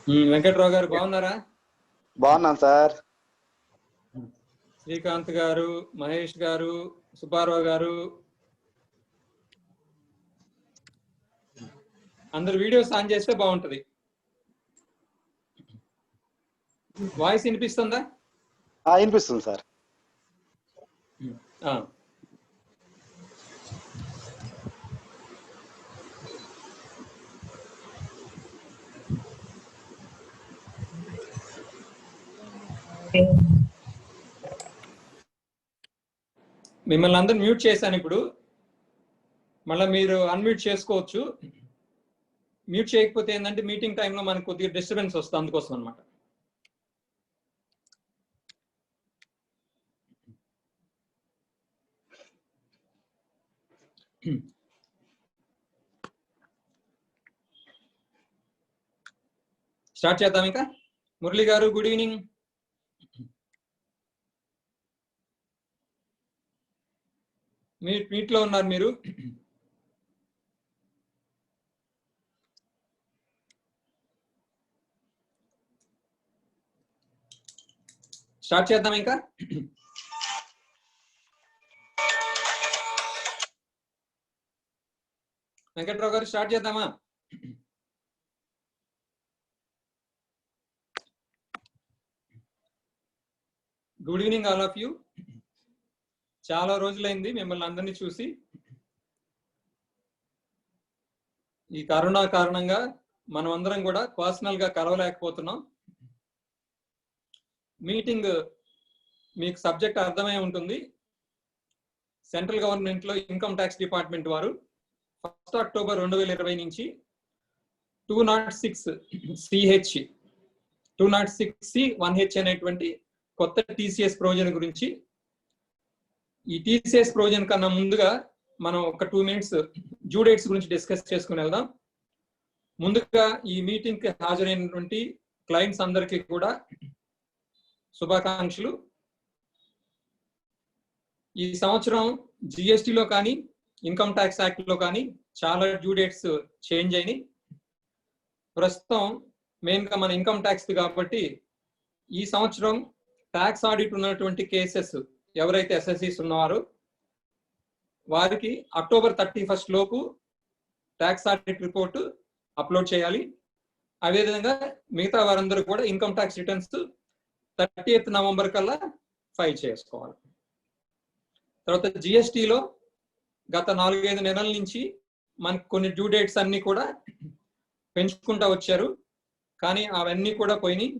వెంకట్రావు గారు బాగున్నారా? బాగున్నాను సార్. శ్రీకాంత్ గారు, మహేష్ గారు, సుబ్బారావు గారు అందరు వీడియోస్ ఆన్ చేస్తే బాగుంటది. వాయిస్ వినిపిస్తుందా? వినిపిస్తుంది సార్. మిమ్మల్ని అందరూ మ్యూట్ చేశాను. ఇప్పుడు మళ్ళీ మీరు అన్మ్యూట్ చేసుకోవచ్చు. మ్యూట్ చేయకపోతే ఏంటంటే మీటింగ్ టైంలో మనకు కొద్దిగా డిస్టర్బెన్స్ వస్తుంది, అందుకోసం అనమాట. స్టార్ట్ చేద్దాం. ఇంకా మురళి గారు గుడ్ ఈవినింగ్. మీట్లో ఉన్నారు మీరు. స్టార్ట్ చేద్దాం. ఇంకా వెంకట్రావు గారు స్టార్ట్ చేద్దామా? Good evening all of you. చాలా రోజులైంది మిమ్మల్ని అందరినీ చూసి. ఈ కరోనా కారణంగా మనం అందరం కూడా పర్సనల్ గా కలవలేకపోతున్నాం. మీటింగ్ మీకు సబ్జెక్ట్ అర్థమై ఉంటుంది. సెంట్రల్ గవర్నమెంట్ లో ఇన్కమ్ ట్యాక్స్ డిపార్ట్మెంట్ వారు 1 అక్టోబర్ 2020 నుంచి 206C అనేటువంటి కొత్త టీసీఎస్ ప్రొవిజన్ గురించి, ఈ టీసీఎస్ ప్రొవిజన్ కన్నా ముందుగా మనం ఒక 2 minutes డ్యూ డేట్స్ గురించి డిస్కస్ చేసుకుని వెళ్దాం. ముందుగా ఈ మీటింగ్ కి హాజరైనటువంటి క్లయింట్స్ అందరికీ కూడా శుభాకాంక్షలు. ఈ సంవత్సరం జిఎస్టీలో కానీ ఇన్కమ్ ట్యాక్స్ యాక్ట్ లో కానీ చాలా డ్యూ డేట్స్ చేంజ్ అయినాయి. ప్రస్తుతం మెయిన్ గా మన ఇన్కమ్ ట్యాక్స్ కాబట్టి ఈ సంవత్సరం ట్యాక్స్ ఆడిట్ ఉన్నటువంటి కేసెస్ ఎవరైతే ఎస్ఎస్సీస్ ఉన్నారో వారికి అక్టోబర్ 31 లోపు ట్యాక్స్ ఆడిట్ రిపోర్ట్ అప్లోడ్ చేయాలి. అదేవిధంగా మిగతా వారందరూ కూడా income tax returns 30th November కల్లా ఫైల్ చేసుకోవాలి. తర్వాత జిఎస్టీలో గత 4-5 నెలల నుంచి మనకు కొన్ని డ్యూ డేట్స్ అన్ని కూడా పెంచుకుంటా వచ్చారు, కానీ అవన్నీ కూడా పోయినాయి.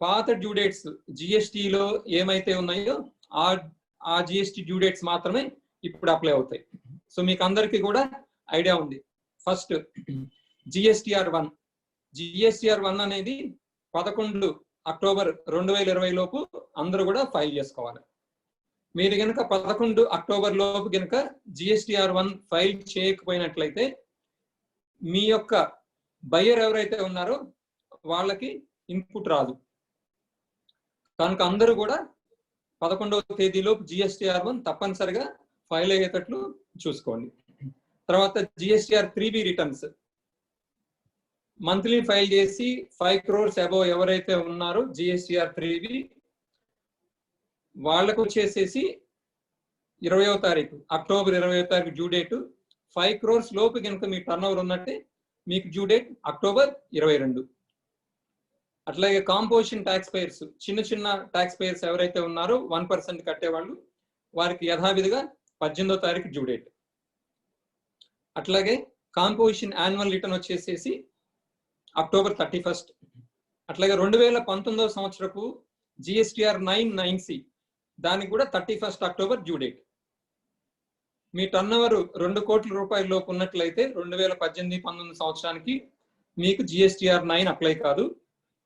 పాత డ్యూ డేట్స్ జిఎస్టీలో ఏమైతే ఉన్నాయో ఆ జిఎస్టీ డ్యూ డేట్స్ మాత్రమే ఇప్పుడు అప్లై అవుతాయి. సో మీకు అందరికీ కూడా ఐడియా ఉంది. ఫస్ట్ జిఎస్టీఆర్ 1 అనేది 11 అక్టోబర్ 2020 లోపు అందరూ కూడా ఫైల్ చేసుకోవాలి. మీరు కనుక 11 అక్టోబర్ లోపు కనుక జిఎస్టీఆర్ 1 ఫైల్ చేయకపోయినట్లయితే మీ యొక్క బయ్యర్ ఎవరైతే ఉన్నారో వాళ్ళకి ఇన్పుట్ రాదు. కనుక అందరూ కూడా 11వ తేదీలోపు జిఎస్టీఆర్ 1 తప్పనిసరిగా ఫైల్ అయ్యేటట్లు చూసుకోండి. తర్వాత GSTR 3B returns monthly file చేసి 5 crores అబోవ్ ఎవరైతే ఉన్నారో జిఎస్టీఆర్ 3B వాళ్ళకు వచ్చేసేసి 20వ తారీఖు అక్టోబర్ 20వ తారీఖు డ్యూ డేట్. 5 crores లోపు కనుక మీ టర్న్ ఓవర్ ఉన్నట్టే మీకు డ్యూ డేట్ అక్టోబర్ 22. అట్లాగే కాంపోజిషన్ ట్యాక్స్ పేయర్స్, చిన్న చిన్న ట్యాక్స్ పేయర్స్ ఎవరైతే ఉన్నారో 1% కట్టేవాళ్ళు వారికి యథావిధిగా 18వ తారీఖు డ్యూ డేట్. అట్లాగే కాంపోజిషన్ యాన్యువల్ రిటర్న్ వచ్చేసేసి అక్టోబర్ 31. అట్లాగే 2019వ సంవత్సరపు జిఎస్టీఆర్ 9C దానికి కూడా 31 అక్టోబర్ డ్యూ డేట్. మీ టర్న్ ఓవర్ 2 కోట్ల రూపాయల లోపు ఉన్నట్లయితే 2018-19 సంవత్సరానికి మీకు జిఎస్టీఆర్ 9 అప్లై కాదు.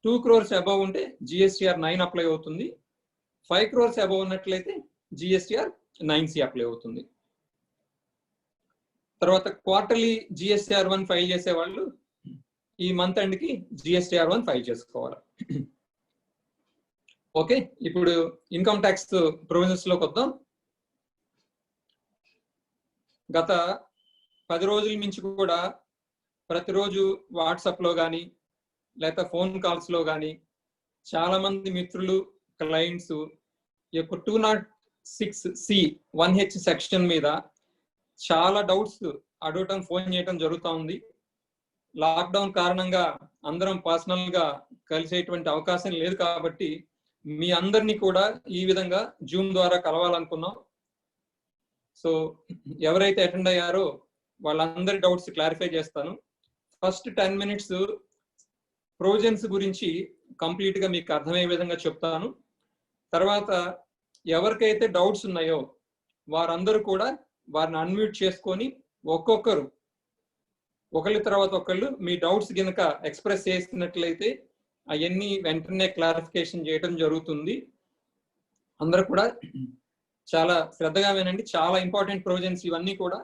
2 crores అబౌవ్ ఉంటే జిఎస్టీఆర్ 9 అప్లై అవుతుంది. 5 crores అబౌవ్ ఉన్నట్లయితే జిఎస్టీఆర్ 9C అప్లై అవుతుంది. తర్వాత క్వార్టర్లీ జిఎస్టీఆర్ 1 ఫైల్ చేసే వాళ్ళు ఈ మంత్ ఎండ్ కి జిఎస్టీఆర్ 1 ఫైల్ చేసుకోవాలి. ఓకే, ఇప్పుడు ఇన్కమ్ ట్యాక్స్ ప్రొవిజన్స్ లోకి వద్దాం. గత 10 రోజుల నుంచి కూడా ప్రతిరోజు వాట్సాప్ లో కానీ లేకపోతే ఫోన్ కాల్స్ లో కానీ చాలా మంది మిత్రులు క్లయింట్స్ ఈ యొక్క 206C 1H సెక్షన్ మీద చాలా డౌట్స్ అడగటం, ఫోన్ చేయటం జరుగుతూ ఉంది. లాక్డౌన్ కారణంగా అందరం పర్సనల్ గా కలిసేటువంటి అవకాశం లేదు కాబట్టి మీ అందరినీ కూడా ఈ విధంగా జూమ్ ద్వారా కలవాలనుకున్నాం. సో ఎవరైతే అటెండ్ అయ్యారో వాళ్ళందరి డౌట్స్ క్లారిఫై చేస్తాను. ఫస్ట్ 10 minutes ప్రోజన్స్ గురించి కంప్లీట్ గా మీకు అర్థమయ్యే విధంగా చెప్తాను. తర్వాత ఎవరికైతే డౌట్స్ ఉన్నాయో వారందరూ కూడా వారిని అన్మ్యూట్ చేసుకొని ఒక్కొక్కరు ఒకళ్ళ తర్వాత ఒకళ్ళు మీ డౌట్స్ కనుక ఎక్స్ప్రెస్ చేసినట్లయితే అవన్నీ వెంటనే క్లారిఫికేషన్ చేయడం జరుగుతుంది. అందరూ కూడా చాలా శ్రద్ధగా వినండి, చాలా ఇంపార్టెంట్ ప్రొవిజన్స్ ఇవన్నీ కూడా.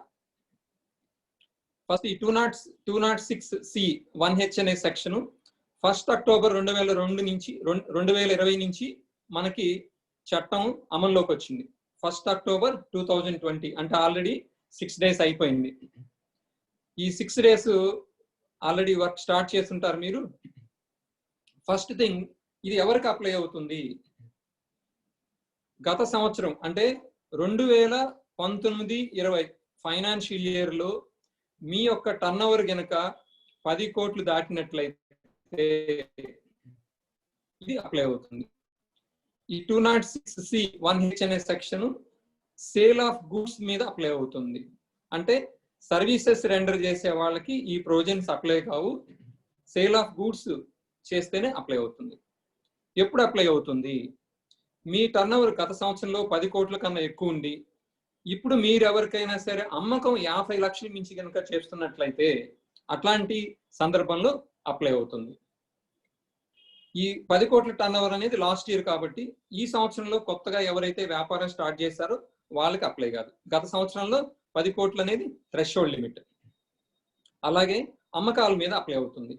ఫస్ట్ ఈ 206C 1H అనే సెక్షన్ 1 October 2020 నుంచి మనకి చట్టం అమల్లోకి వచ్చింది. 1 October 2020 అంటే ఆల్రెడీ 6 days అయిపోయింది. ఈ 6 days ఆల్రెడీ వర్క్ స్టార్ట్ చేస్తుంటారు మీరు. ఫస్ట్ థింగ్, ఇది ఎవరికి అప్లై అవుతుంది? గత సంవత్సరం అంటే 2019-20 ఫైనాన్షియల్ ఇయర్ లో మీ యొక్క టర్న్ ఓవర్ గనక 10 కోట్లు దాటినట్లయితే ఇది అప్లై అవుతుంది. ఈ 206C 1H అనే సెక్షన్ సేల్ ఆఫ్ గూడ్స్ మీద అప్లై అవుతుంది. అంటే సర్వీసెస్ రెండర్ చేసే వాళ్ళకి ఈ ప్రొవిజన్స్ అప్లై కావు. సేల్ ఆఫ్ గూడ్స్ చేస్తేనే అప్లై అవుతుంది. ఎప్పుడు అప్లై అవుతుంది? మీ టర్న్ ఓవర్ గత సంవత్సరంలో 10 కోట్ల కన్నా ఎక్కువ ఉండి ఇప్పుడు మీరు ఎవరికైనా సరే అమ్మకం 50 లక్షల మించి కనుక చేస్తున్నట్లయితే అట్లాంటి సందర్భంలో అప్లై అవుతుంది. ఈ 10 కోట్ల టర్న్ ఓవర్ అనేది లాస్ట్ ఇయర్ కాబట్టి ఈ సంవత్సరంలో కొత్తగా ఎవరైతే వ్యాపారం స్టార్ట్ చేశారో వాళ్ళకి అప్లై కాదు. గత సంవత్సరంలో 10 కోట్లు అనేది థ్రెషోల్డ్ లిమిట్. అలాగే అమ్మకాల మీద అప్లై అవుతుంది.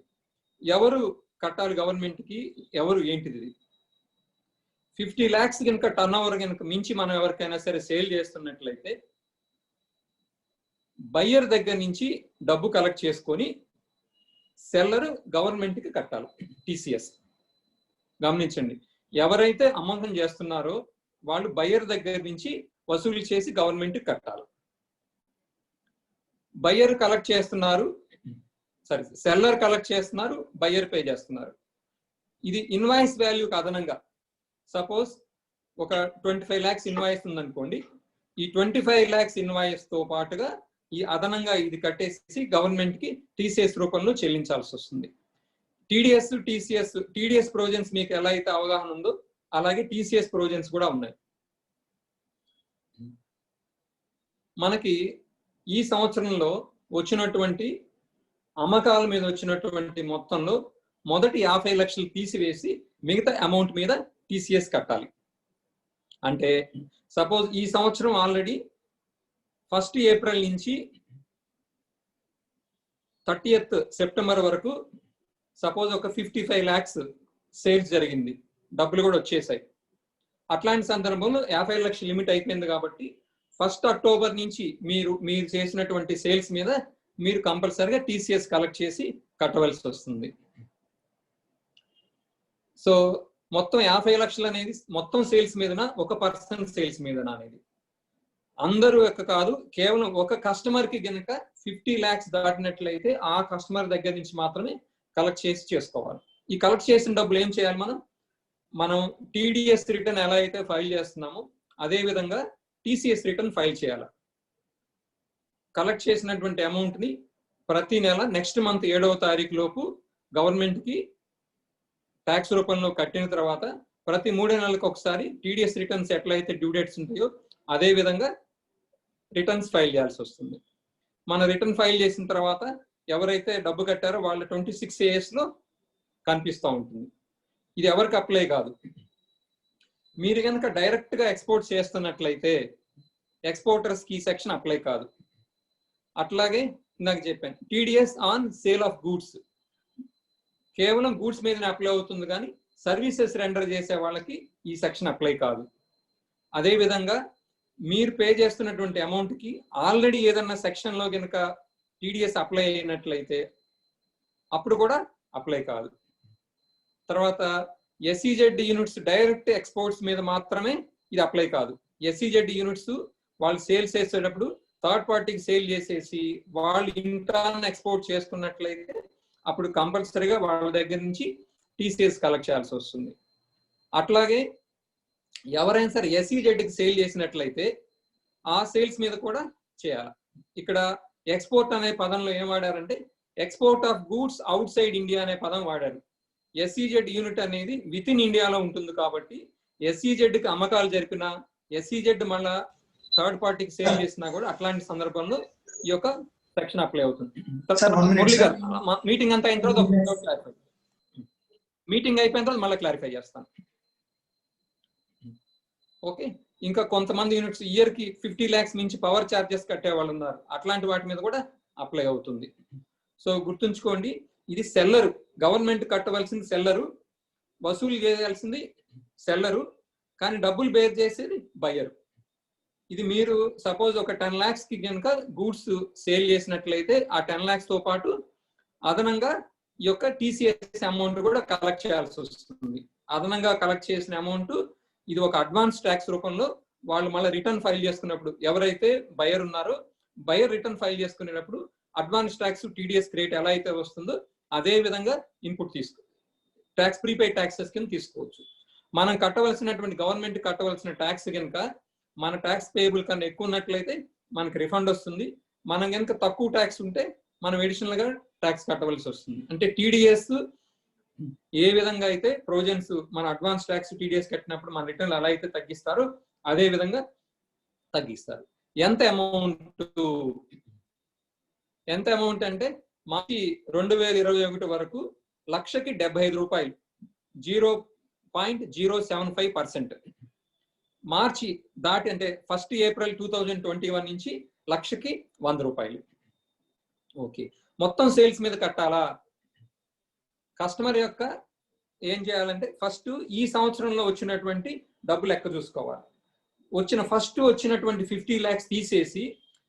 ఎవరు కట్టాలి గవర్నమెంట్ కి, ఎవరు ఏంటిది? 50 lakhs కనుక టర్న్ ఓవర్ కనుక మించి మనం ఎవరికైనా సరే సేల్ చేస్తున్నట్లయితే బయ్యర్ దగ్గర నుంచి డబ్బు కలెక్ట్ చేసుకొని సెల్లర్ గవర్నమెంట్ కి కట్టాలి TCS. గమనించండి, ఎవరైతే అమ్మకం చేస్తున్నారో వాళ్ళు బయ్యర్ దగ్గర నుంచి వసూలు చేసి గవర్నమెంట్ కట్టాలి. బయ్యర్ కలెక్ట్ చేస్తున్నారు, సెల్లర్ కలెక్ట్ చేస్తున్నారు, బయ్యర్ పే చేస్తున్నారు. ఇది ఇన్వాయిస్ వాల్యూకి అదనంగా సపోజ్ ఒక 25 lakhs ఇన్వాయిస్ ఉందనుకోండి, ఈ 25 lakhs ఇన్వాయిస్ తో పాటుగా ఈ అదనంగా ఇది కట్టేసి గవర్నమెంట్ కి TCS రూపంలో చెల్లించాల్సి వస్తుంది. TDS ప్రొవిజన్స్ మీకు ఎలా అయితే అవగాహన ఉందో అలాగే TCS ప్రొవిజన్స్ కూడా ఉన్నాయి. మనకి ఈ సంవత్సరంలో వచ్చినటువంటి అమ్మకాల మీద వచ్చినటువంటి మొత్తంలో మొదటి 50 లక్షలు తీసివేసి మిగతా అమౌంట్ మీద TCS కట్టాలి. అంటే సపోజ్ ఈ సంవత్సరం ఆల్రెడీ 1st April నుంచి 30th September వరకు సపోజ్ ఒక 55 lakhs సేల్స్ జరిగింది, డబ్బులు కూడా వచ్చేసాయి. అట్లాంటి సందర్భంలో 50 లక్షల లిమిట్ అయిపోయింది కాబట్టి 1 October నుంచి మీరు చేసినటువంటి సేల్స్ మీద మీరు కంపల్సరిగా TCS కలెక్ట్ చేసి కట్టవలసి వస్తుంది. సో మొత్తం 50 లక్షలు అనేది మొత్తం సేల్స్ మీదనా, ఒక పర్సన్ సేల్స్ మీదనా అనేది అందరూ కాదు, కేవలం ఒక కస్టమర్ కి గనక 50 lakhs దాటినట్లయితే ఆ కస్టమర్ దగ్గర నుంచి మాత్రమే కలెక్ట్ చేసి చేసుకోవాలి. ఈ కలెక్ట్ చేసిన డబ్బులు ఏం చేయాలి? మనం TDS రిటర్న్ ఎలా అయితే ఫైల్ చేస్తున్నామో అదే విధంగా TCS రిటర్న్ ఫైల్ చేయాలి. కలెక్ట్ చేసినటువంటి అమౌంట్ ని ప్రతి నెల నెక్స్ట్ మంత్ 7వ తారీఖు లోపు గవర్నమెంట్ కి ట్యాక్స్ రూపంలో కట్టిన తర్వాత ప్రతి 3 నెలలకు ఒకసారి TDS రిటర్న్స్ ఎట్లయితే డ్యూ డేట్స్ ఉంటాయో అదే విధంగా రిటర్న్స్ ఫైల్ చేయాల్సి వస్తుంది. మన రిటర్న్ ఫైల్ చేసిన తర్వాత ఎవరైతే డబ్బు కట్టారో వాళ్ళ 26 AS లో కనిపిస్తూ ఉంటుంది. ఇది ఎవరికి అప్లై కాదు. మీరు కనుక డైరెక్ట్ గా ఎక్స్పోర్ట్ చేస్తున్నట్లయితే ఎక్స్పోర్టర్స్ కి సెక్షన్ అప్లై కాదు. అట్లాగే ఇందాక చెప్పాను TDS on sale of goods కేవలం గూడ్స్ మీదనే అప్లై అవుతుంది, కానీ సర్వీసెస్ రెండర్ చేసే వాళ్ళకి ఈ సెక్షన్ అప్లై కాదు. అదే విధంగా మీరు పే చేస్తున్నటువంటి అమౌంట్ కి ఆల్రెడీ ఏదన్నా సెక్షన్ లో కనుక TDS అప్లై అయినట్లయితే అప్పుడు కూడా అప్లై కాదు. తర్వాత ఎస్ఈజెడ్ యూనిట్స్ డైరెక్ట్ ఎక్స్పోర్ట్స్ మీద మాత్రమే ఇది అప్లై కాదు. ఎస్ఈజెడ్ యూనిట్స్ వాళ్ళు సేల్స్ చేసేటప్పుడు థర్డ్ పార్టీకి సేల్ చేసేసి వాళ్ళు ఇంటర్న్ ఎక్స్పోర్ట్ చేసుకున్నట్లయితే అప్పుడు కంపల్సరీగా వాళ్ళ దగ్గర నుంచి టీసీఎస్ కలెక్ట్ చేయాల్సి వస్తుంది. అట్లాగే ఎవరైనా సరే ఎస్ఈజెడ్కి సేల్ చేసినట్లయితే ఆ సేల్స్ మీద కూడా చేయాలి. ఇక్కడ ఎక్స్పోర్ట్ అనే పదంలో ఏం వాడారంటే export of goods outside India అనే పదం వాడారు. ఎస్ఈజెడ్ యూనిట్ అనేది విత్ ఇన్ ఇండియాలో ఉంటుంది కాబట్టి ఎస్ఈజెడ్కి అమ్మకాలు జరిపినా ఎస్ఈజెడ్ మళ్ళా థర్డ్ పార్టీకి సేల్ చేసినా కూడా అట్లాంటి సందర్భంలో ఈ యొక్క సెక్షన్ అప్లై అవుతుంది. మీటింగ్ అంతా అయిన తర్వాత మీటింగ్ అయిపోయిన తర్వాత మళ్ళీ క్లారిఫై చేస్తాను. ఓకే, ఇంకా కొంతమంది యూనిట్స్ ఇయర్ కి 50 lakhs నుంచి పవర్ ఛార్జెస్ కట్టే వాళ్ళు ఉన్నారు. అట్లాంటి వాటి మీద కూడా అప్లై అవుతుంది. సో గుర్తుంచుకోండి, ఇది సెల్లరు, గవర్నమెంట్ కట్టవలసింది సెల్లరు, వసూలు చేయాల్సింది సెల్లరు, కానీ డబ్బులు బేర్ చేసేది బయ్యరు. ఇది మీరు సపోజ్ ఒక 10 lakhs కి కనుక గూడ్స్ సేల్ చేసినట్లయితే ఆ 10 lakhs తో పాటు అదనంగా ఈ యొక్క టీసీఎస్ అమౌంట్ కూడా కలెక్ట్ చేయాల్సి వస్తుంది. అదనంగా కలెక్ట్ చేసిన అమౌంట్ ఇది ఒక అడ్వాన్స్ ట్యాక్స్ రూపంలో వాళ్ళు మళ్ళీ రిటర్న్ ఫైల్ చేసుకున్నప్పుడు, ఎవరైతే బయర్ ఉన్నారో బయర్ రిటర్న్ ఫైల్ చేసుకునేటప్పుడు అడ్వాన్స్ ట్యాక్స్ టీడీఎస్ క్రెడిట్ ఎలా అయితే వస్తుందో అదే విధంగా ఇన్పుట్ ట్యాక్స్ ప్రీపెయిడ్ ట్యాక్సెస్ కింద తీసుకోవచ్చు. మనం కట్టవలసినటువంటి గవర్నమెంట్ కట్టవలసిన ట్యాక్స్ కనుక మన ట్యాక్స్ పేయబుల్ కన్నా ఎక్కువ ఉన్నట్లయితే మనకి రిఫండ్ వస్తుంది. మనం కనుక తక్కువ ట్యాక్స్ ఉంటే మనం అడిషనల్ గా ట్యాక్స్ కట్టవలసి వస్తుంది. అంటే టీడీఎస్ ఏ విధంగా అయితే ప్రొవిజన్స్ మన అడ్వాన్స్ ట్యాక్స్ టీడీఎస్ కట్టినప్పుడు మన రిటర్న్ ఎలా అయితే తగ్గిస్తారో అదే విధంగా తగ్గిస్తారు. ఎంత అమౌంట్ అంటే మార్చి 2021 వరకు 1,75,000 రూపాయలు, 0.075%. మార్చి దాటి అంటే 1 April 2021 నుంచి 1,100 రూపాయలు. ఓకే, మొత్తం సేల్స్ మీద కట్టాలా? కస్టమర్ యొక్క ఏం చేయాలంటే ఫస్ట్ ఈ సంవత్సరంలో వచ్చినటువంటి డబ్బు లెక్క చూసుకోవాలి. వచ్చినటువంటి 50 lakhs తీసేసి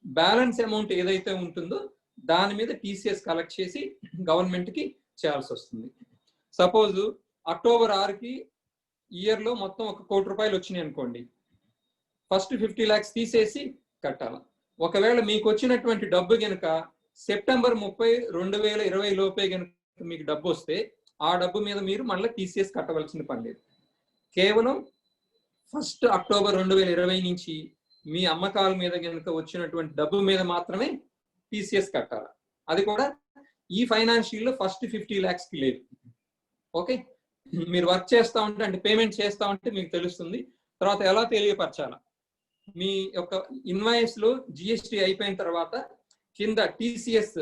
బ్యాలెన్స్ అమౌంట్ ఏదైతే ఉంటుందో దాని మీద టీసీఎస్ కలెక్ట్ చేసి గవర్నమెంట్ కి చేయాల్సి వస్తుంది. సపోజ్ అక్టోబర్ 6కి ఇయర్ లో మొత్తం 1 కోటి రూపాయలు వచ్చినాయి అనుకోండి, ఫస్ట్ 50 lakhs తీసేసి కట్టాలి. ఒకవేళ మీకు వచ్చినటువంటి డబ్బు కనుక సెప్టెంబర్ 30, 2020 లోపే కనుక మీకు డబ్బు వస్తే ఆ డబ్బు మీద మీరు మళ్ళీ టీసీఎస్ కట్టవలసిన పని లేదు. కేవలం 1 October 2020 నుంచి మీ అమ్మకాల మీద కనుక వచ్చినటువంటి డబ్బు మీద మాత్రమే టీసీఎస్ కట్టాలి. అది కూడా ఈ ఫైనాన్షియల్ లో ఫస్ట్ 50 lakhs కి లేదు. ఓకే, మీరు వర్క్ చేస్తా ఉంటే అంటే పేమెంట్ చేస్తా ఉంటే మీకు తెలుస్తుంది. తర్వాత ఎలా తెలియపరచాలా, మీ యొక్క ఇన్వాయిస్ లో జిఎస్టీ అయిపోయిన తర్వాత కింద టీసీఎస్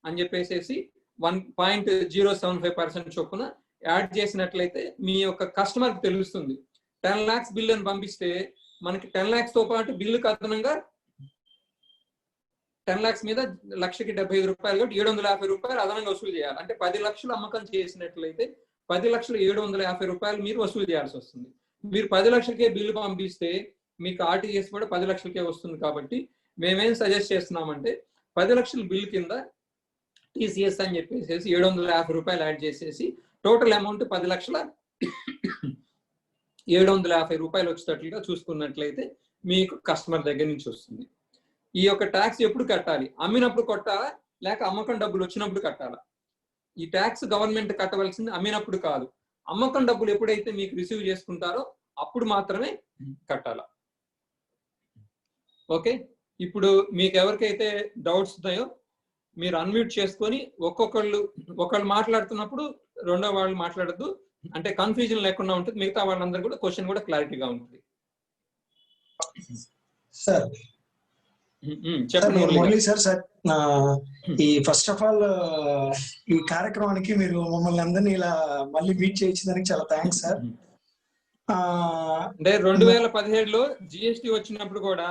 అని చెప్పేసి 1.075% చొప్పున యాడ్ చేసినట్లయితే మీ యొక్క కస్టమర్ కి తెలుస్తుంది. 10 lakhs బిల్ అని పంపిస్తే మనకి 10 lakhs తో పాటు బిల్లుకి అదనంగా 10 lakhs మీద 1,75,000 రూపాయలు కాబట్టి 750 రూపాయలు అదనంగా వసూలు చేయాలి. అంటే 10 లక్షలు అమ్మకం చేసినట్లయితే 10,750 రూపాయలు మీరు వసూలు చేయాల్సి వస్తుంది. మీరు 10 లక్షలకే బిల్లు పంపిస్తే మీకు ఆర్టీజీఎస్ కూడా 10 లక్షలకే వస్తుంది. కాబట్టి మేమేం సజెస్ట్ చేస్తున్నామంటే 10 లక్షల బిల్ కింద టీసీఎస్ అని చెప్పేసి 750 రూపాయలు యాడ్ చేసేసి టోటల్ అమౌంట్ 10,750 రూపాయలు వచ్చేటట్లుగా చూసుకున్నట్లయితే మీకు కస్టమర్ దగ్గర నుంచి వస్తుంది. ఈ యొక్క ట్యాక్స్ ఎప్పుడు కట్టాలి? అమ్మినప్పుడు కట్టాలా లేక అమ్మకం డబ్బులు వచ్చినప్పుడు కట్టాలా? ఈ ట్యాక్స్ గవర్నమెంట్ కట్టవలసింది అమ్మినప్పుడు కాదు. అమ్మకం డబ్బులు ఎప్పుడైతే మీకు రిసీవ్ చేసుకుంటారో అప్పుడు మాత్రమే కట్టాలా. ఓకే, ఇప్పుడు మీకు ఎవరికైతే డౌట్స్ ఉన్నాయో మీరు అన్మ్యూట్ చేసుకొని ఒకళ్ళు మాట్లాడుతున్నప్పుడు రెండో వాళ్ళు మాట్లాడద్దు, అంటే కన్ఫ్యూజన్ లేకుండా ఉంటుంది. మిగతా వాళ్ళందరూ కూడా క్వశ్చన్ కూడా క్లారిటీగా ఉంటుంది. సార్ మురళి సార్ ఈ ఫస్ట్ ఆఫ్ ఆల్ ఈ కార్యక్రమానికి మీరు మమ్మల్ని అందరినీ ఇలా మళ్ళీ మీట్ చేయించడానికి చాలా థ్యాంక్స్ సార్. అంటే 2017లో జిఎస్టీ వచ్చినప్పుడు కూడా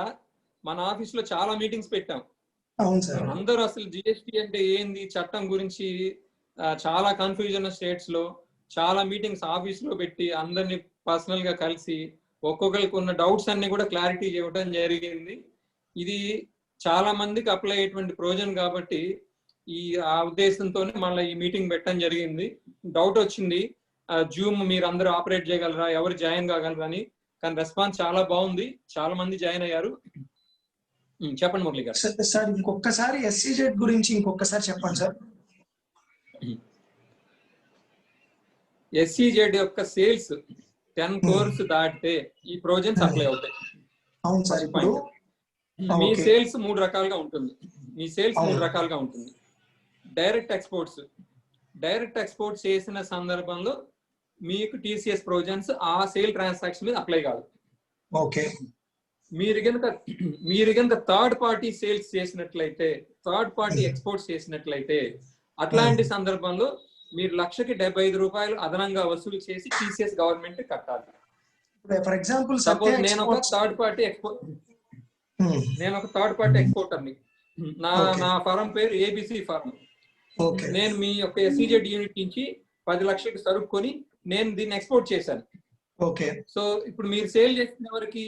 మన ఆఫీస్ లో చాలా మీటింగ్స్ పెట్టాం. అవును సార్, అందరూ అసలు జిఎస్టీ అంటే ఏంది చట్టం గురించి చాలా కన్ఫ్యూజన్ స్టేట్స్ లో చాలా మీటింగ్స్ ఆఫీస్ లో పెట్టి అందరినీ పర్సనల్ గా కలిసి ఒక్కొక్కరికి ఉన్న డౌట్స్ అన్ని కూడా క్లారిటీ ఇవ్వడం జరిగింది. ఇది చాలా మందికి అప్లై అయ్యేటువంటి ప్రయోజనం కాబట్టి ఆ ఉద్దేశంతోనే మళ్ళీ ఈ మీటింగ్ పెట్టడం జరిగింది. డౌట్ వచ్చింది, జూమ్ మీరు అందరూ ఆపరేట్ చేయగలరా, ఎవరు జాయిన్ కాగలరా అని. కానీ రెస్పాన్స్ చాలా బాగుంది, చాలా మంది జాయిన్ అయ్యారు. చెప్పండి మురళి గారు. సార్ ఇంకొకసారి SEZ గురించి ఇంకొకసారి చెప్పండి సార్. SEZ యొక్క సేల్స్ 10 crores దాటితే ఈ ప్రొవిజన్స్ అప్లై అవుతాయి. అవును సార్. ఇప్పుడు మీ సేల్స్ 3 రకాలుగా ఉంటుంది. డైరెక్ట్ ఎక్స్పోర్ట్స్ చేసిన సందర్భంలో మీకు TCS ప్రొవిజన్స్ ఆ సేల్ ట్రాన్సాక్షన్ మీద అప్లై కాదు. ఓకే. మీరు కనుక థర్డ్ పార్టీ సేల్స్ చేసినట్లయితే, థర్డ్ పార్టీ ఎక్స్పోర్ట్స్ చేసినట్లయితే, అట్లాంటి సందర్భంలో మీరు ₹1,75 అదనంగా వసూలు చేసి TCS గవర్నమెంట్ కట్టాలి. ఫర్ ఎగ్జాంపుల్ సపోజ్ నేను ఒక థర్డ్ పార్టీ ఎక్స్పోర్టర్ని, నా ఫారం పేరు ABC ఫారం. నేను మీ యొక్క SEZ యూనిట్ నుంచి 10 లక్షలకు సరుకు కొని నేను దీన్ని ఎక్స్పోర్ట్ చేశాను. సో ఇప్పుడు మీరు సేల్ చేసిన వరకు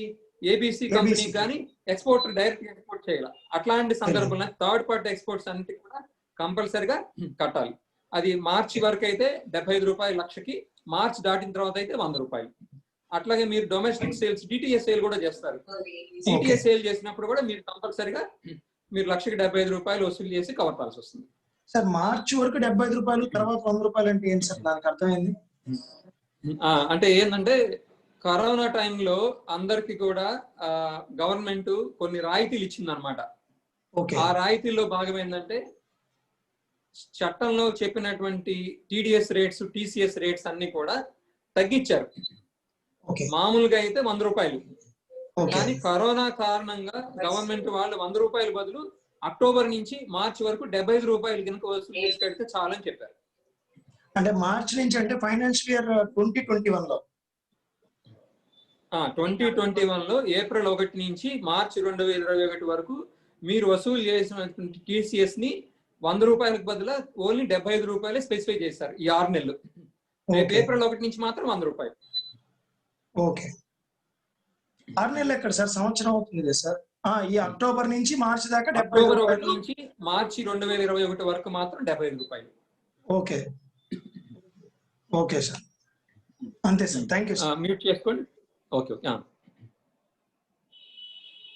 ABC కంపెనీకి కానీ ఎక్స్పోర్టర్ డైరెక్ట్ ఎక్స్పోర్ట్ చేయాలి. అట్లాంటి సందర్భంలో థర్డ్ పార్టీ ఎక్స్పోర్ట్స్ అన్నిటి కూడా కంపల్సరిగా కట్టాలి. అది మార్చి వరకు అయితే ₹75 లక్షకి, మార్చ్ దాటిన తర్వాత అయితే ₹100. అట్లాగే మీరు డొమెస్టిక్ సేల్స్ DTS సేల్ కూడా చేస్తారు. DTS సేల్ చేసినప్పుడు కూడా మీరు కంపల్సరిగా మీరు ₹1,75 వసూలు చేసి కవర్ చేయాల్సి వస్తుంది. సార్ మార్చి వరకు ₹75 తర్వాత ₹100 అంటే ఏంటి సార్? దానికి అర్థమైంది. అంటే ఏంటంటే కరోనా టైంలో అందరికి కూడా గవర్నమెంట్ కొన్ని రాయితీలు ఇచ్చిందనమాట. ఆ రాయితీల్లో భాగం ఏంటంటే చట్టంలో చెప్పినటువంటి TDS రేట్స్, TCS రేట్స్ అన్ని కూడా తగ్గించారు. మామూలుగా అయితే ₹100, కానీ కరోనా కారణంగా గవర్నమెంట్ వాళ్ళు ₹100 బదులు అక్టోబర్ నుంచి మార్చి వరకు ₹75 కనుక వసూలు చేసి కడితే చాలని చెప్పారు. అంటే మార్చి నుంచి అంటే ఫైనాన్షియల్ ఇయర్ 2021లో 2021లో ఏప్రిల్ 1 నుంచి మార్చి 2021 వరకు మీరు వసూలు చేసినటువంటి TCS ని ₹100 బదులు ఓన్లీ ₹75 స్పెసిఫై చేశారు ఈ 6 నెలలు. ఏప్రిల్ 1 నుంచి మాత్రం ₹100. ఓకే. 6 నెలలు ఎక్కడ సార్? సంవత్సరం అవుతుంది సార్. ఈ అక్టోబర్ నుంచి మార్చి దాకా అక్టోబర్ 1 నుంచి మార్చి 2021 వరకు మాత్రం ₹75. ఓకే. ఓకే సార్, అంతే sir. Thank you sir. Mute చేసుకోండి. ఓకే.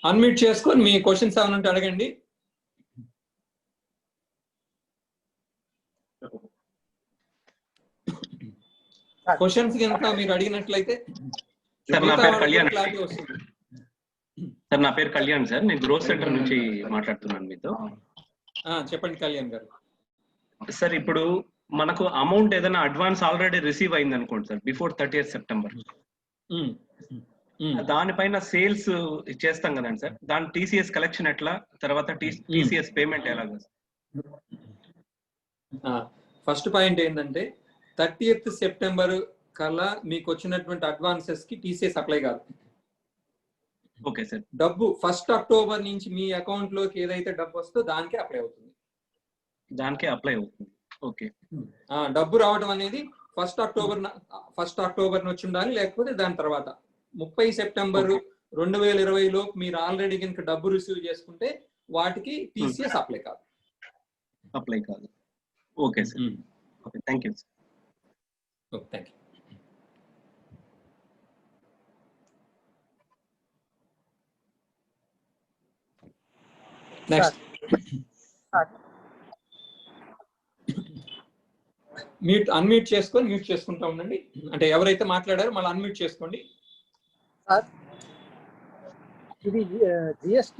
అన్మ్యూట్ చేసుకొని మీ క్వశ్చన్స్ ఏమైనా ఉంటే అడగండి. క్వశ్చన్స్ కనుక మీరు అడిగినట్లయితే సార్ నా పేరు కళ్యాణ్ సార్, నేను గ్రోత్ సెంటర్ నుంచి మాట్లాడుతున్నాను మీతో. చెప్పండి కళ్యాణ్ గారు. సార్ ఇప్పుడు మనకు అమౌంట్ ఏదైనా అడ్వాన్స్ ఆల్రెడీ రిసీవ్ అయింది అనుకోండి సార్, బిఫోర్ 30th September, దానిపైన సేల్స్ చేస్తాం కదండి సార్, దాని TCS కలెక్షన్ ఎట్లా, తర్వాత TCS పేమెంట్ ఎలాగా? ఫస్ట్ పాయింట్ ఏంటంటే 30th September కల్లా మీకు వచ్చినటువంటి అడ్వాన్సెస్ కి TCS అప్లై కాదు. Okay sir. డబ్బు 1 October నుంచి మీ అకౌంట్ లోకి ఏదైతే డబ్బు వస్తుందో దానికే అప్లై అవుతుంది. ఓకే. డబ్బు రావడం అనేది 1 October వచ్చి ఉండాలి, లేకపోతే దాని తర్వాత 30 September 2020 లోపు మీరు ఆల్రెడీ కనుక డబ్బు రిసీవ్ చేసుకుంటే వాటికి TCS అప్లై కాదు. Okay sir. Okay, thank you sir. Thank you. Next unmute చేసుకొని మ్యూట్ చేసుకుంటా ఉండండి. అంటే ఎవరైతే మాట్లాడారో మళ్ళీ అన్మ్యూట్ చేసుకోండి. సార్ ఇది GST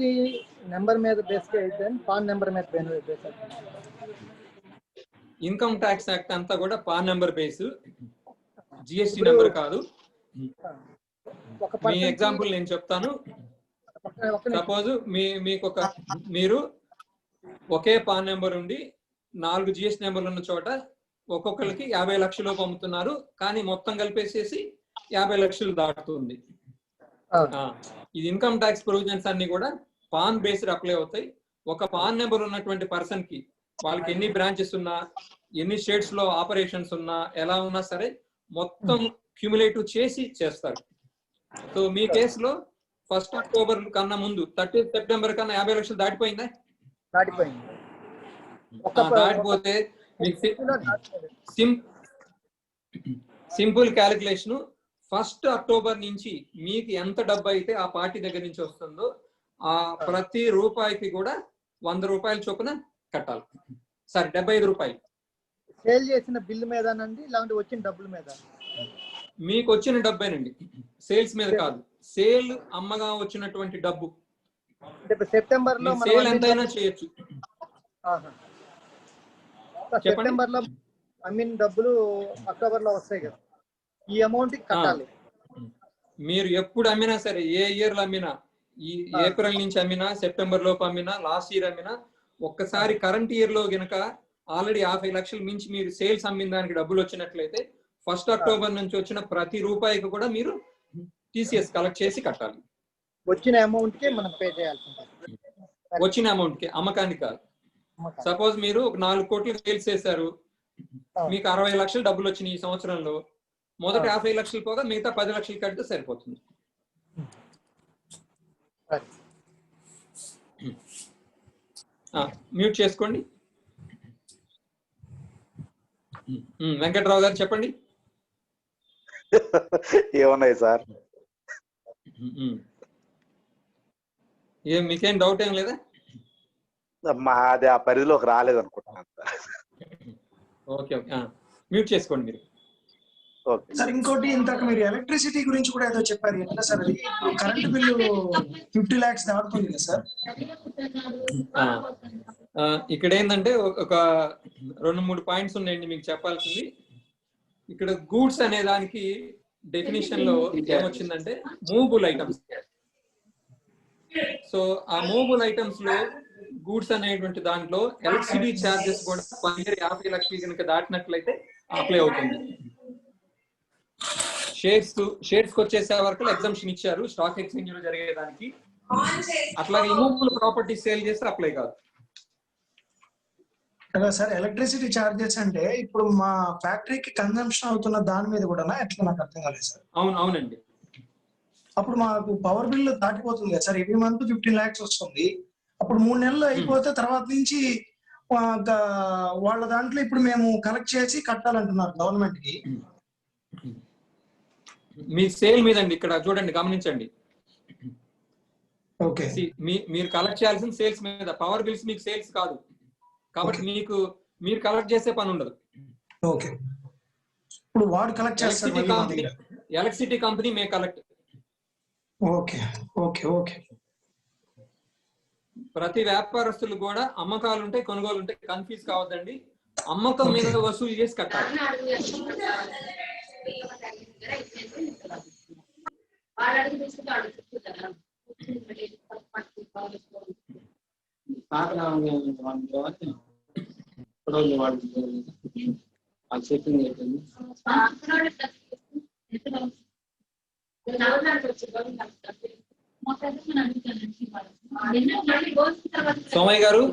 నెంబర్ మీద బేస్ అయితే పాన్ నెంబర్ మీద బేస్ అవుతుంది. ఇన్కమ్ ట్యాక్స్ యాక్ట్ అంతా కూడా pan number base, GST number కాదు. మీ ఎగ్జాంపుల్ నేను చెప్తాను. సపోజ్ మీరు ఒకే పాన్ నెంబర్ ఉండి 4 GST నెంబర్లు ఉన్న చోట ఒక్కొక్కరికి 50 లక్షలు అమ్ముతున్నారు, కానీ మొత్తం కలిపేసేసి 50 లక్షలు దాటుతుంది. ఇది ఇన్కమ్ ట్యాక్స్ ప్రొవిజన్స్ అన్ని కూడా పాన్ బేస్డ్ అప్లై అవుతాయి. ఒక పాన్ నెంబర్ ఉన్నటువంటి పర్సన్ కి వాళ్ళకి ఎన్ని బ్రాంచెస్ ఉన్నా, ఎన్ని స్టేట్స్ లో ఆపరేషన్స్ ఉన్నా, ఎలా ఉన్నా సరే మొత్తం క్యూములేటివ్ చేసి చేస్తారు. సో మీ కేసులో 1 October కన్నా ముందు 30th September కన్నా 50 లక్షలు దాటిపోయిందా? దాటిపోతే మీకు సింపుల్ క్యాలిక్యులేషన్. 1 అక్టోబర్ నుంచి మీకు ఎంత డబ్బు అయితే ఆ పార్టీ దగ్గర నుంచి వస్తుందో ఆ ప్రతి రూపాయికి కూడా 100 రూపాయల చొప్పున కట్టాలి. సారీ, 75 రూపాయలు. సేల్ చేసిన బిల్ మీదనండి, ఇలాంటి వచ్చిన డబ్బుల మీద? మీకు వచ్చిన డబ్బేనండి, సేల్స్ మీద కాదు. సేల్ అమ్మగా వచ్చినటువంటి డబ్బు. సెప్టెంబర్ లో సేల్ ఎంతైనా చేయొచ్చు. సెప్టెంబర్ లో అమ్మిన డబ్బులు అక్టోబర్ లో వస్తాయి కదా, ఈ అమౌంట్ కట్టాలి. మీరు ఎప్పుడు అమ్మినా సరే, ఏ ఇయర్ లో అమ్మినా, ఈ ఏప్రిల్ నుంచి అమ్మినా, సెప్టెంబర్ లోపు అమ్మినా, లాస్ట్ ఇయర్ అమ్మినా, ఒక్కసారి కరెంట్ ఇయర్ లో గనక ఆల్రెడీ 50 లక్షలు మించి మీరు సేల్స్ అమ్మిన దానికి డబ్బులు వచ్చినట్లయితే 1 అక్టోబర్ నుంచి వచ్చిన ప్రతి రూపాయికి కూడా మీరు టీసీఎస్ కలెక్ట్ చేసి కట్టాలి. వచ్చిన అమౌంట్ కి మనం పే చేయాల్సి ఉంటుంది. వచ్చిన అమౌంట్ కి, అమ్మకానికి కాదు. సపోజ్ మీరు ఒక 4 కోట్లు సేల్స్ చేశారు, మీకు 60 లక్షలు డబ్బులు వచ్చినాయి ఈ సంవత్సరంలో. మొదటి 50 లక్షలు పోగా మిగతా 10 లక్షలు కడితే సరిపోతుంది. మ్యూట్ చేసుకోండి. వెంకట్రావు గారు చెప్పండి. ఏమున్నాయి సార్? మీకేం డౌట్ ఏం లేదా? మాది ఆ పరిధిలోకి రాలేదు అనుకుంటున్నాను సార్. ఓకే ఓకే, మ్యూట్ చేసుకోండి మీరు. సార్ ఇంకోటి, ఇంతకు మీరు ఎలక్ట్రిసిటీ గురించి కూడా ఏదో చెప్పారు, ఎట్లా సార్ అది? కరెంట్ బిల్లు 50 lakhs దాటుతుంది కదా సార్? ఇక్కడ ఏంటంటే ఒక 2-3 పాయింట్స్ ఉన్నాయండి మీకు చెప్పాల్సింది. ఇక్కడ గూడ్స్ అనే దానికి డెఫినేషన్ లో ఏమొచ్చిందంటే మూవబుల్ ఐటమ్స్. సో ఆ మూవబుల్ ఐటమ్స్ లో గూడ్స్ అనేటువంటి దాంట్లో ఎలక్ట్రిసిటీ ఛార్జెస్ కూడా 50 లక్షలు కనుక దాటినట్లయితే అప్లై అవుతుంది. షేర్స్ వచ్చేసే వరకు ఎగ్జంప్షన్ ఇచ్చారు స్టాక్ ఎక్స్చేంజ్ లో జరిగేదానికి. అట్లాగే మూవబుల్ ప్రాపర్టీ సేల్ చేస్తే అప్లై కాదు. కదా సార్, ఎలక్ట్రిసిటీ చార్జెస్ అంటే ఇప్పుడు మా ఫ్యాక్టరీకి కన్జంప్షన్ అవుతున్న దాని మీద కూడా ఎట్లా, నాకు అర్థం కాలేదు సార్. అవునండి. అప్పుడు మాకు పవర్ బిల్ దాటిపోతుంది కదా సార్, ఎవ్రీ మంత్ 15 lakhs వస్తుంది. అప్పుడు 3 నెలలు అయిపోతే తర్వాత నుంచి వాళ్ళ దాంట్లో ఇప్పుడు మేము కలెక్ట్ చేసి కట్టాలంటున్నారు గవర్నమెంట్ కి. మీ సేల్ మీద అండి, ఇక్కడ చూడండి, గమనించండి. ఓకే, మీరు కలెక్ట్ చేయాల్సిన సేల్స్ మీద. పవర్ బిల్స్ మీకు సేల్స్ కాదు కాబట్టి మీరు కలెక్ట్ చేసే పని ఉండదు. ఓకే, ఇప్పుడు వాడు కలెక్ట్ చేస్తారు, ఎలక్ట్రిసిటీ కంపెనీ మే కలెక్ట్. Okay okay okay. ప్రతి వ్యాపారస్తులు కూడా అమ్మకాలు ఉంటాయి, కొనుగోలు ఉంటాయి, కన్ఫ్యూజ్ కావద్దండి. అమ్మకం మీద వసూలు చేసి కట్టాలి. సోమయ్య గారు,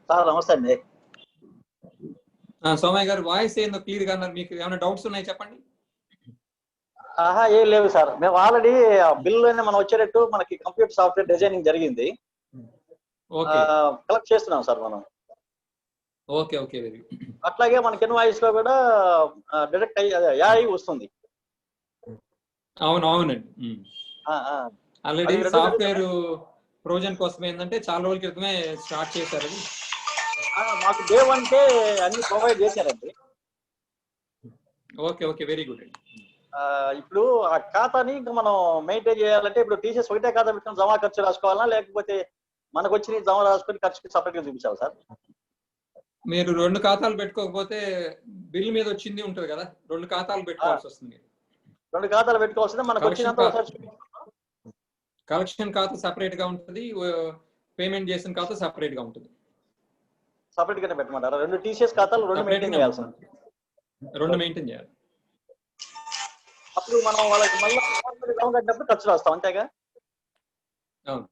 సార్ నమస్తే అండి. సోమయ్య గారు వాయిస్ ఏందో క్లియర్ గా అన్నారు. మీకు ఏమైనా డౌట్స్ ఉన్నాయి చెప్పండి. ఏం లేవు సార్, మేము ఆల్రెడీ బిల్లులోనే మనం వచ్చేటట్టు మనకి కంప్యూటర్ సాఫ్ట్వేర్ డిజైనింగ్ జరిగింది, కలెక్ట్ చేస్తున్నాం సార్ మనం. Okay okay, very good. అట్లాగే మనకి ఇన్వాయిస్ లో కూడా డైరెక్ట్ యాఐ వస్తుంది. అవునండి. ఆల్రెడీ సాఫ్ట్వేర్ ప్రొవిజన్ కోసం ఏంటంటే చాలా రోజుల క్రితమే స్టార్ట్ చేశారు. మాకు డే 1 కే అన్ని ప్రొవైడ్ చేశారండి. ఓకే ఓకే, వెరీ గుడ్ అండి. ఇప్పుడు ఆ ఖాతాని ఇంకా మనం మెయింటైన్ చేయాలంటే ఇప్పుడు టీసీఎస్ ఒకటే ఖాతా పెట్టుకుని జమా ఖర్చు రాసుకోవాలా, లేకపోతే మనకు వచ్చిన జమా రాసుకొని ఖర్చుకి సపరేట్ గా చూపించాలి సార్? మీరు 2 ఖాతాలు పెట్టుకోకపోతే బిల్ మీద వచ్చింది ఉంటుంది కదా, 2 ఖాతాలు పెట్టుకోవాల్సి వస్తుంది. 2 ఖాతాలు పెట్టుకోవాల్సిందే, మనకు వచ్చినంత కలెక్షన్ ఖాతా సపరేట్ గా ఉంటుంది, పేమెంట్ చేసిన ఖాతా సపరేట్ గా ఉంటుంది. సపరేట్ గానే పెట్టమంటారా? 2 టీసీఎస్ ఖాతాలు 2 మెయింటైన్ చేయాలి సార్. 2 మెయింటైన్ చేయాలి. అప్పుడు మనం వాళ్ళకి మళ్ళీ కట్టినప్పుడు ఖర్చు రాస్తాం, అంతేగా? అవును.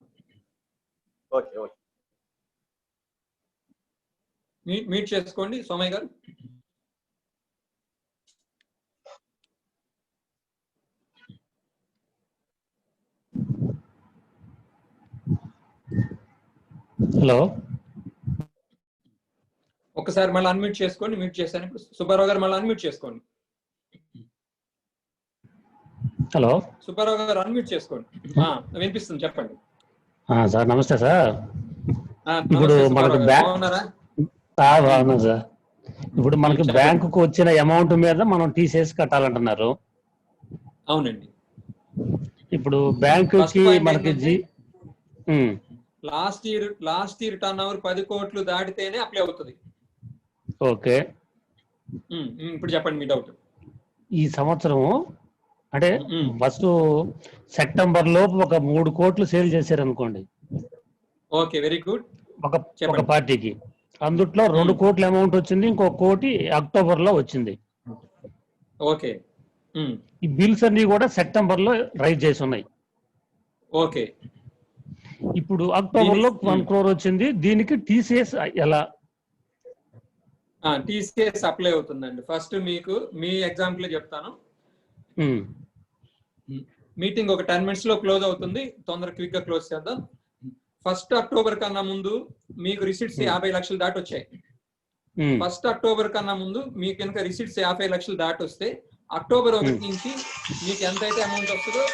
Okay okay. మీట్ చేసుకోండి సోమయ్య గారు. హలో, ఒకసారి మళ్ళీ అన్మ్యూట్ చేసుకోండి. మ్యూట్ చేశాను. ఇప్పుడు సుబ్బారావు గారు మళ్ళీ అన్మ్యూట్ చేసుకోండి. హలో సుబ్బారావు గారు అన్మ్యూట్ చేసుకోండి. వినిపిస్తుంది, చెప్పండి. సార్ నమస్తే సార్. ఇప్పుడు నమస్తే మనకు సుబ్బారావు గారు, బాగున్నారా? బాగున్నాం సార్. ఇప్పుడు మనకి చెప్పండి. బ్యాంకుకు వచ్చిన అమౌంట్ మీద మనం టీసీఎస్ కట్టాలంటున్నారు. అవునండి. ఇప్పుడు ఫస్ట్ బ్యాంకుకి పాయింట్ మనకి ఏంటంటే, లాస్ట్ ఇయర్ టర్న్ ఓవర్ 10 కోట్లు దాటితేనే అప్లై అవుతుంది. ఓకే, ఇప్పుడు చెప్పండి మీ డౌట్. ఈ సంవత్సరం అంటే ఫస్ట్ సెప్టెంబర్ లోపు ఒక 3 కోట్లు సేల్ చేశారు అనుకోండి. Okay, very good. ఒక పార్టీకి అందుట్లో 2 కోట్ల అమౌంట్ వచ్చింది, ఇంకో కోటి అక్టోబర్ లో వచ్చింది. ఓకే. ఈ బిల్స్ అన్ని కూడా సెప్టెంబర్ లో రైజ్ చేసి ఉన్నాయి. ఓకే. ఇప్పుడు అక్టోబర్ లో 1 crore వచ్చింది. దీనికి టీసీఎస్ ఎలా? టీసీఎస్ అప్లై అవుతుందండి. ఫస్ట్ మీకు మీ ఎగ్జాంపుల్ చెప్తాను. మీటింగ్ ఒక 10 minutes లో క్లోజ్ అవుతుంది. తొందరగా క్విక్ గా క్లోజ్ చేద్దాం. 1 October కన్నా ముందు మీకు రిసిట్స్ 50 లక్షలు దాటి వచ్చాయి. 1 October కన్నా ముందు మీకు కనుక రిసిట్స్ 50 లక్షలు దాటి వస్తే అక్టోబర్ 1 నుంచి మీకు ఎంతైతే అమౌంట్ వస్తుందో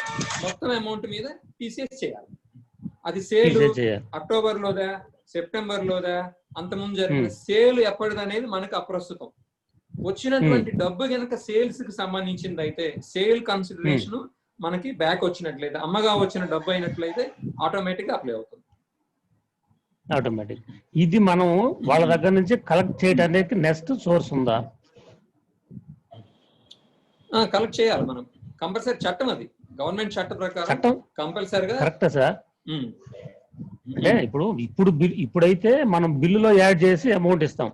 మొత్తం అమౌంట్ మీద టీసీఎస్ చేయాలి. అది sale October Lodha September Lodha అంతకుముందు జరిగిన సేల్ ఎప్పటిదనేది మనకు అప్రస్తుతం. వచ్చినటువంటి డబ్బు కనుక సేల్స్ కి సంబంధించింది అయితే సేల్ కన్సిడరేషన్ మనకి బ్యాక్ వచ్చినట్లయితే, అమ్మగా వచ్చిన డబ్బు అయినట్లయితే ఆటోమేటిక్ గా అప్లై అవుతుంది. ఆటోమేటిక్. ఇది మనం వాళ్ళ దగ్గర నుంచి కలెక్ట్ చేయడానికి నెక్స్ట్ సోర్స్ ఉందా? కలెక్ట్ చేయాలి మనం, కంపల్సరీ. చట్టం అది, గవర్నమెంట్ చట్ట ప్రకారం కంపల్సరీగా. కరెక్టే సార్. అంటే ఇప్పుడైతే మనం బిల్లులో యాడ్ చేసి అమౌంట్ ఇస్తాం.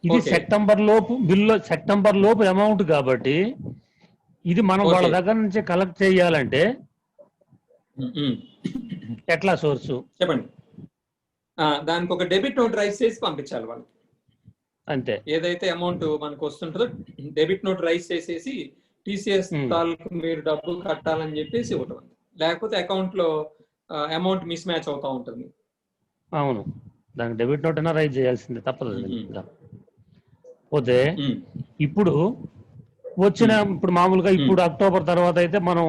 ఇది సెప్టెంబర్ లోపు అమౌంట్ కాబట్టి ఇది మనం వాళ్ళ దగ్గర నుంచి కలెక్ట్ చేయాలంటే ఎట్లా సోర్సు చెప్పండి. దానికి ఒక డెబిట్ నోట్ రైజ్ చేసి పంపించాలి వాళ్ళకి. అంతే. ఏదైతే అమౌంట్ మనకు వస్తుంటుందో డెబిట్ నోట్ రైజ్ చేసేసి టీసీఎస్ తాలూకు మీరు డబ్బు కట్టాలని చెప్పేసి ఇవ్వటం. లేకపోతే అకౌంట్ లో అమౌంట్ మిస్ మ్యాచ్ అవుతా ఉంటుంది. అవును, దానికి డెబిట్ నోట్ అయినా రైజ్ చేయాల్సిందే, తప్పదు. పోతే ఇప్పుడు మామూలుగా ఇప్పుడు అక్టోబర్ తర్వాత అయితే మనం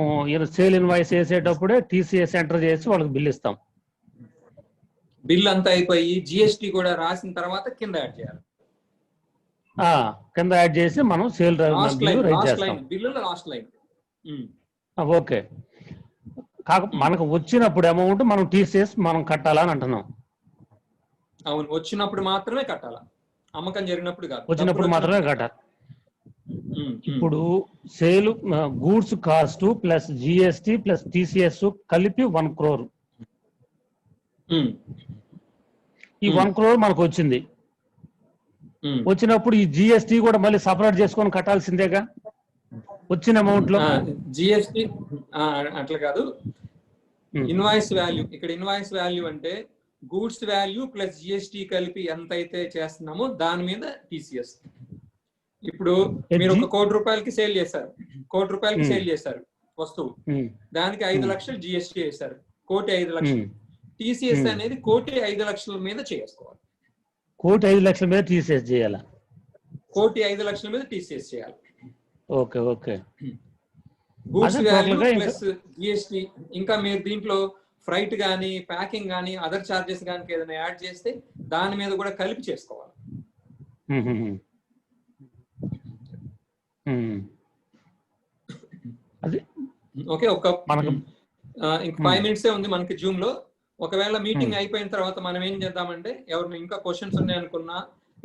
సేల్ ఇన్వాయిస్ వేసేటప్పుడే టీసీఎస్ ఎంటర్ చేసి వాళ్ళకి బిల్ ఇస్తాం. బిల్ అంతా అయిపోయి జిఎస్టీ కూడా రాసిన తర్వాత కింద యాడ్ చేయాలి. కింద యాడ్ చేసి మనం సేల్ బిల్లులో లాస్ట్ లైన్. ఓకే. మనకు వచ్చినప్పుడు అమౌంట్ మనం టీసీఎస్ మనం కట్టాలని అంటున్నాం. అవును, వచ్చినప్పుడు మాత్రమే కట్టాలా, అమ్మకం జరిగినప్పుడు కాదు. వచ్చినప్పుడు మాత్రమే కట్టాలి. ఇప్పుడు sale goods cost plus GST plus TCS కలిపి 1 crore. ఈ 1 crore మనకు వచ్చింది. వచ్చినప్పుడు ఈ జిఎస్టి కూడా మళ్ళీ సపరేట్ చేసుకొని కట్టాల్సిందేగా వచ్చిన అమౌంట్ లో. జిఎస్టి అట్లా కాదు, ఇన్వాయిస్ వాల్యూ. ఇక్కడ ఇన్వాయిస్ వాల్యూ అంటే గూడ్స్ వాల్యూ ప్లస్ జిఎస్టి కలిపి ఎంత అయితే చేస్తున్నామో దాని మీద టీసీఎస్. ఇప్పుడు మీరు 1 కోటి రూపాయలకి సేల్ చేశారు, 1 కోటి రూపాయలకి సేల్ చేశారు వస్తువు, దానికి 5 లక్షలు జిఎస్టి వేశారు, 1,05 లక్షలు. టీసీఎస్ అనేది 1,05 లక్షల మీద చేసుకోవాలి. 1,05 లక్షల మీద టీసీఎస్ చేయాలా? 1,05 లక్షల మీద టీసీఎస్ చేయాలి. Okay okay. Goods value plus GST, ఇంకా మీరు దీంట్లో ఫ్రైట్ కానీ ప్యాకింగ్ కానీ అదర్ చార్జెస్ కానీ ఏదైనా యాడ్ చేస్తే దాని మీద కూడా కలిపి చేసుకోవాలి. ఓకే. ఇంక 5 minutes ఉంది మనకి జూమ్ లో. ఒకవేళ మీటింగ్ అయిపోయిన తర్వాత మనం ఏం చేద్దామంటే ఎవరిని ఇంకా క్వశ్చన్స్ ఉన్నాయి అనుకున్నా,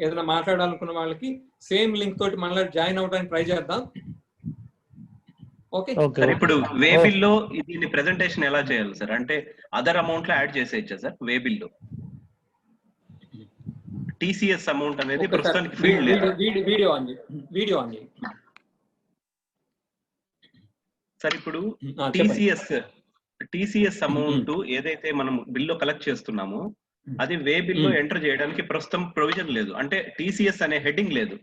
ఏదైనా మాట్లాడాలనుకున్న వాళ్ళకి సేమ్ లింక్ తోటి మళ్ళీ జాయిన్ అవ్వడానికి ట్రై చేద్దాం. ఓకే. ఇప్పుడు వే బిల్ లో దీన్ని ప్రెజెంటేషన్ ఎలా చేయాలి సార్? అంటే అదర్ అమౌంట్ లో యాడ్ చేసేయచ్చా సార్ వే బిల్ లో? టీసీఎస్ అమౌంట్ అనేది ప్రస్తుతానికి ఫీల్డ్ లేదు. వీడియో ఆన్ చేయండి సార్. ఇప్పుడు టీసీఎస్ అమౌంట్ ఏదైతే మనం బిల్లో కలెక్ట్ చేస్తున్నామో అది వే బిల్లో ఎంటర్ చేయడానికి ప్రస్తుతం ప్రొవిజన్ లేదు, అంటే టీసీఎస్ అనే హెడ్డింగ్ లేదు.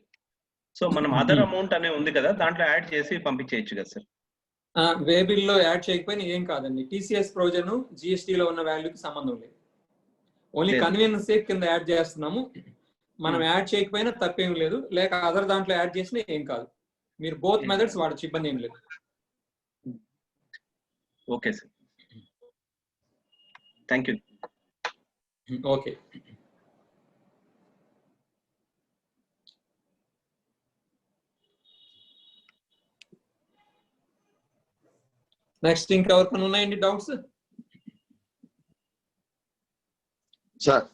సో మనం అదర్ అమౌంట్ అనే ఉంది కదా, దాంట్లో యాడ్ చేసి పంపించేయచ్చు కదా సార్? వే బిల్లో యాడ్ చేయకపోయినా ఏం కాదండి. టీసీఎస్ ప్రొవిజన్ జిఎస్టీలో ఉన్న వాల్యూకి సంబంధం లేదు. ఓన్లీ కన్వీనియన్స్ సేక్ కింద యాడ్ చేస్తున్నాము. మనం యాడ్ చేయకపోయినా తప్పేం లేదు, లేక అదర్ దాంట్లో యాడ్ చేసినా ఏం కాదు. మీరు బోత్ మెథడ్స్ వాడచ్చు, ఇబ్బంది ఏం లేదు. Okay sir, thank you. Okay, next ఇంకా ఎవరికైనా ఉన్నాయండి డౌట్స్? సార్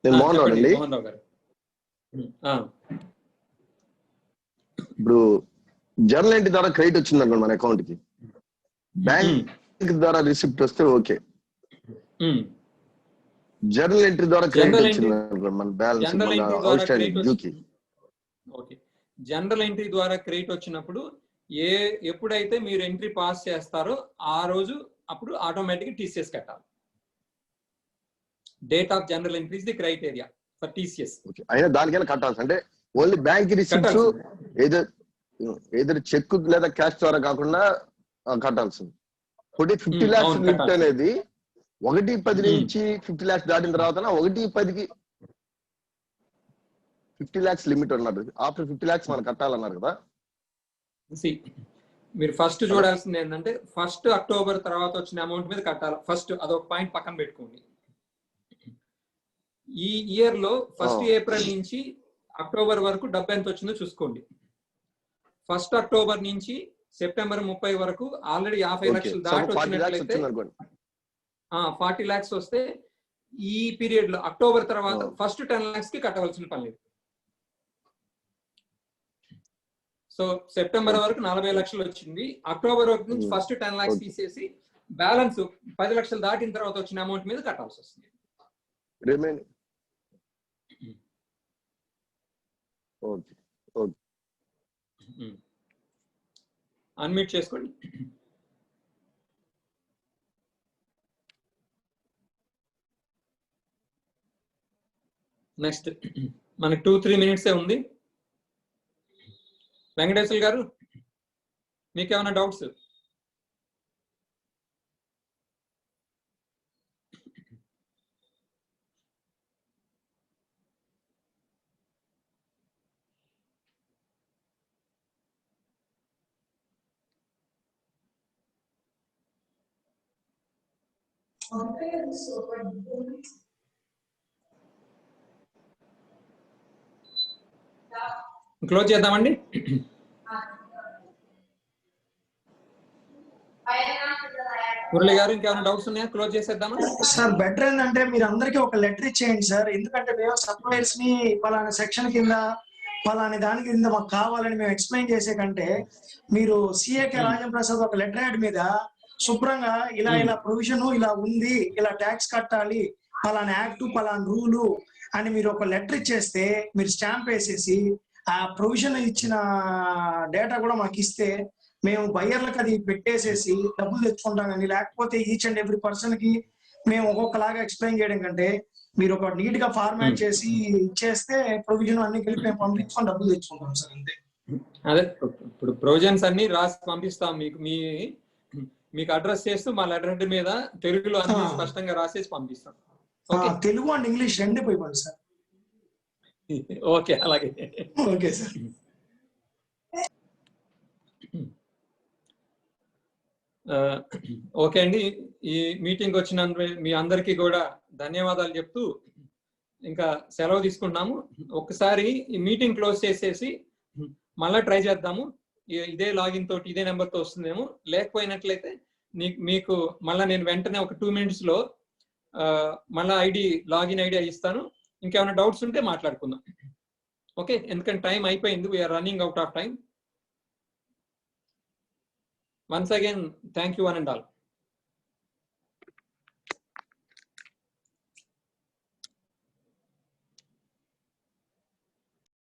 నేను మోహన్ రావు అండి. మోహన్ రావు గారు, ఇప్పుడు జర్నల్ ఎంట్రీ ద్వారా క్రెడిట్ వచ్చింది అనుకోండి మన అకౌంట్ కి, బ్యాంక్ ద్వారా రిసిప్ట్ వస్తే ఓకే. జర్నల్ ఎంట్రీ ద్వారా క్రెడిట్ వచ్చింది అనుకోండి మన బ్యాలెన్స్ అవుట్ స్టాండింగ్ డ్యూకి. ఓకే, జనరల్ ఎంట్రీ ద్వారా క్రెడిట్ వచ్చినప్పుడు ఎప్పుడైతే మీరు ఎంట్రీ పాస్ చేస్తారో ఆ రోజు అప్పుడు ఆటోమేటిక్ టీసీఎస్ కట్టాలి. Date of general entry is the criteria for TCS. అయినా దానికైనా కట్టాల్సి, అంటే ఓన్లీ బ్యాంక్ రిసిప్ట్స్ ఏదో చెక్ లేదా క్యాష్ ద్వారా కాకుండా కట్టాల్సింది. 50 lakhs లిమిట్ అనేది 1/10 నుంచి 50 lakhs దాటిన తర్వాత 1/10కి 50 lakhs లిమిట్ అన్నారు. ఆఫ్టర్ 50 lakhs మనం కట్టాలన్నారు కదా. మీరు ఫస్ట్ చూడాల్సింది ఏంటంటే 1 October తర్వాత వచ్చిన అమౌంట్ మీద కట్టాలి. ఫస్ట్ అదొక పాయింట్ పక్కన పెట్టుకోండి. ఈ ఇయర్ లో 1 April నుంచి October వరకు డబ్బు ఎంత వచ్చిందో చూసుకోండి. 1 October నుంచి September 30 వరకు ఆల్రెడీ 50 లక్షలు దాటి వచ్చినట్లయితే 40 lakhs వస్తే ఈ పీరియడ్ లో అక్టోబర్ తర్వాత ఫస్ట్ 10 lakhs కి కట్టవలసిన పని లేదు. సో సెప్టెంబర్ వరకు 40 లక్షలు వచ్చింది. అక్టోబర్ వరకు నుంచి ఫస్ట్ 10 lakhs తీసేసి బ్యాలెన్స్ 10 లక్షలు దాటిన తర్వాత వచ్చిన అమౌంట్ మీద కట్టాల్సి వస్తుంది. అన్మ్యూట్ చేసుకోండి. నెక్స్ట్ మనకి 2-3 minutes ఉంది. వెంకటేశ్వర గారు, మీకేమైనా డౌట్స్? క్లోజ్ చేద్దామండి. మురళి గారు, ఇంకేమైనా డౌట్స్ ఉన్నాయా? క్లోజ్ చేసేద్దామా? సార్ బెటర్ ఏంటంటే మీరు అందరికీ ఒక లెటర్ ఇచ్చేయండి సార్. ఎందుకంటే మేము సప్లైర్స్ ని పలానా సెక్షన్ కింద పలాని దాని కింద మాకు కావాలని మేము ఎక్స్ప్లెయిన్ చేసే కంటే మీరు సిఏకే రాజేంద్ర ప్రసాద్ ఒక లెటర్ యాడ్ మీద శుభ్రంగా ఇలా ప్రొవిజన్ ఇలా ఉంది, ఇలా ట్యాక్స్ కట్టాలి, పలానా యాక్ట్ పలానా రూలు అని మీరు ఒక లెటర్ ఇచ్చేస్తే మీరు స్టాంప్ వేసేసి ఆ ప్రొవిజన్ ఇచ్చిన డేటా కూడా మాకు ఇస్తే మేము బయ్యర్లకు అది పెట్టేసేసి డబ్బులు తెచ్చుకుంటాం. కానీ లేకపోతే ఈచ్ అండ్ ఎవ్రీ పర్సన్ కి మేము ఒక్కొక్కలాగా ఎక్స్ప్లెయిన్ చేయడం కంటే మీరు ఒక నీట్ గా ఫార్మాట్ చేసి ఇచ్చేస్తే ప్రొవిజన్ అన్ని కలిపి మేము పంపించుకొని డబ్బులు తెచ్చుకుంటాం సార్, అంతే. అదే ఇప్పుడు ప్రొవిజన్స్ అన్ని రాసి పంపిస్తాం మీకు. మీకు అడ్రస్ చేస్తూ మా లెటర్ మీద తెలుగులో అన్ని స్పష్టంగా రాసేసి పంపిస్తాం. తెలుగు అండ్ ఇంగ్లీష్ రెండే పోయిపోండి సార్. ఓకే, అలాగే. Okay sir. ఓకే అండి, ఈ మీటింగ్ వచ్చినందుకు మీ అందరికీ కూడా ధన్యవాదాలు చెప్తూ ఇంకా సెలవు తీసుకుంటున్నాము. ఒకసారి ఈ మీటింగ్ క్లోజ్ చేసేసి మళ్ళీ ట్రై చేద్దాము. ఇదే లాగిన్ తోటి ఇదే నెంబర్తో వస్తుందేమో. లేకపోయినట్లయితే మీకు మళ్ళీ నేను వెంటనే ఒక 2 minutes లో మళ్ళీ లాగిన్ ఐడి ఇస్తాను. ఇంకేమైనా డౌట్స్ ఉంటే మాట్లాడుకుందాం. ఓకే, ఎందుకంటే టైం అయిపోయింది. We're running out of time. Once again, thank you one and all.